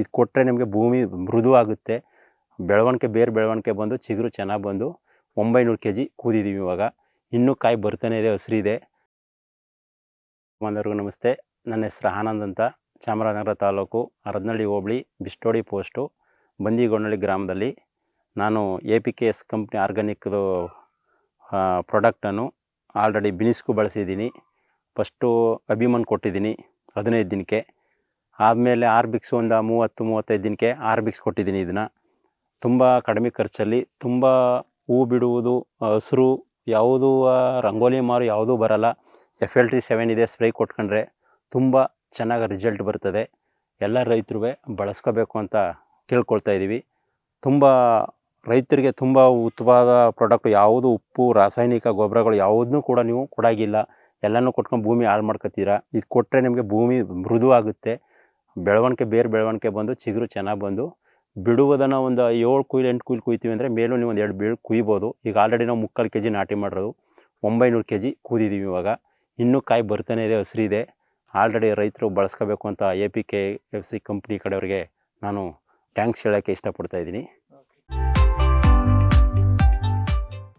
ಇದು ಕೊಟ್ಟರೆ ನಿಮಗೆ ಭೂಮಿ ಮೃದು ಆಗುತ್ತೆ, ಬೆಳವಣಿಗೆ ಬೇರೆ ಬೆಳವಣಿಗೆ ಬಂದು ಚಿಗುರು ಚೆನ್ನಾಗಿ ಬಂದು 900 kg ಕೂದಿದ್ದೀವಿ ಇವಾಗ. ಇನ್ನೂ ಕಾಯಿ ಬರ್ತಾನೆ ಇದೆ, ಹಸಿರಿದೆ. ಎಲ್ಲರಿಗೂ ನಮಸ್ತೆ. ನನ್ನ ಹೆಸರು ಆನಂದ್ ಅಂತ. ಚಾಮರಾಜನಗರ ತಾಲೂಕು ಹರದನಹಳ್ಳಿ ಹೋಬಳಿ ಬಿಷ್ಟೋಡಿ ಪೋಸ್ಟು ಬಂದಿಗೊಂಡಳ್ಳಿ ಗ್ರಾಮದಲ್ಲಿ ನಾನು APKS ಕಂಪ್ನಿ ಆರ್ಗಾನಿಕ್ದು ಪ್ರಾಡಕ್ಟನ್ನು ಆಲ್ರೆಡಿ ಬಿನಿಸ್ಗೂ ಬಳಸಿದ್ದೀನಿ. ಫಸ್ಟು ಅಭಿಮನ್ ಕೊಟ್ಟಿದ್ದೀನಿ 15 ದಿನಕ್ಕೆ. ಆದಮೇಲೆ ಆರ್ಬಿಕ್ಸ್ ಒಂದು 30-35 ದಿನಕ್ಕೆ ಆರ್ಬಿಕ್ಸ್ ಕೊಟ್ಟಿದ್ದೀನಿ. ಇದನ್ನು ತುಂಬ ಕಡಿಮೆ ಖರ್ಚಲ್ಲಿ ತುಂಬ ಹೂ ಬಿಡುವುದು, ಹಸಿರು, ಯಾವುದೂ ರಂಗೋಲಿ ಮಾರು ಯಾವುದೂ ಬರಲ್ಲ. FLT7 ಇದೆ, ಸ್ಪ್ರೇ ಕೊಟ್ಕೊಂಡ್ರೆ ತುಂಬ ಚೆನ್ನಾಗಿ ರಿಸಲ್ಟ್ ಬರ್ತದೆ. ಎಲ್ಲ ರೈತರು ಬಳಸ್ಕೋಬೇಕು ಅಂತ ಕೇಳ್ಕೊಳ್ತಾ ಇದ್ದೀವಿ. ತುಂಬ ರೈತರಿಗೆ ತುಂಬ ಉತ್ತಮವಾದ ಪ್ರಾಡಕ್ಟ್. ಯಾವುದು ಉಪ್ಪು, ರಾಸಾಯನಿಕ ಗೊಬ್ಬರಗಳು ಯಾವುದನ್ನೂ ಕೂಡ ನೀವು ಕೊಡೋಂಗಿಲ್ಲ. ಎಲ್ಲನೂ ಕೊಟ್ಕೊಂಡು ಭೂಮಿ ಹಾಳು ಮಾಡ್ಕೊತೀರ. ಇದು ಕೊಟ್ಟರೆ ನಿಮಗೆ ಭೂಮಿ ಮೃದು ಆಗುತ್ತೆ, ಬೆಳವಣಿಗೆ ಬೇರೆ ಬೆಳವಣಿಗೆ ಬಂದು ಚಿಗುರು ಚೆನ್ನಾಗಿ ಬಂದು ಬಿಡುವುದನ್ನು ಒಂದು 7 ಕುಯ್ಲು 8 ಕುಯ್ಲು ಕುಯ್ತೀವಿ ಅಂದರೆ ಮೇಲೂ ನೀವು ಒಂದು 2 ಬೀಳು ಕುಯ್ಬೋದು. ಈಗ ಆಲ್ರೆಡಿ ನಾವು 3/4 kg ನಾಟಿ ಮಾಡಿರೋದು 900 kg ಕೂದಿದ್ದೀವಿ ಇವಾಗ. ಇನ್ನೂ ಕಾಯಿ ಬರ್ತಾನೆ ಇದೆ, ಹಸಿರಿದೆ. ಆಲ್ರೆಡಿ ರೈತರು ಬಳಸ್ಕೋಬೇಕು ಅಂತ APKS ಕಂಪ್ನಿ ಕಡೆಯವ್ರಿಗೆ ನಾನು ಥ್ಯಾಂಕ್ಸ್ ಹೇಳೋಕ್ಕೆ ಇಷ್ಟಪಡ್ತಾಯಿದ್ದೀನಿ.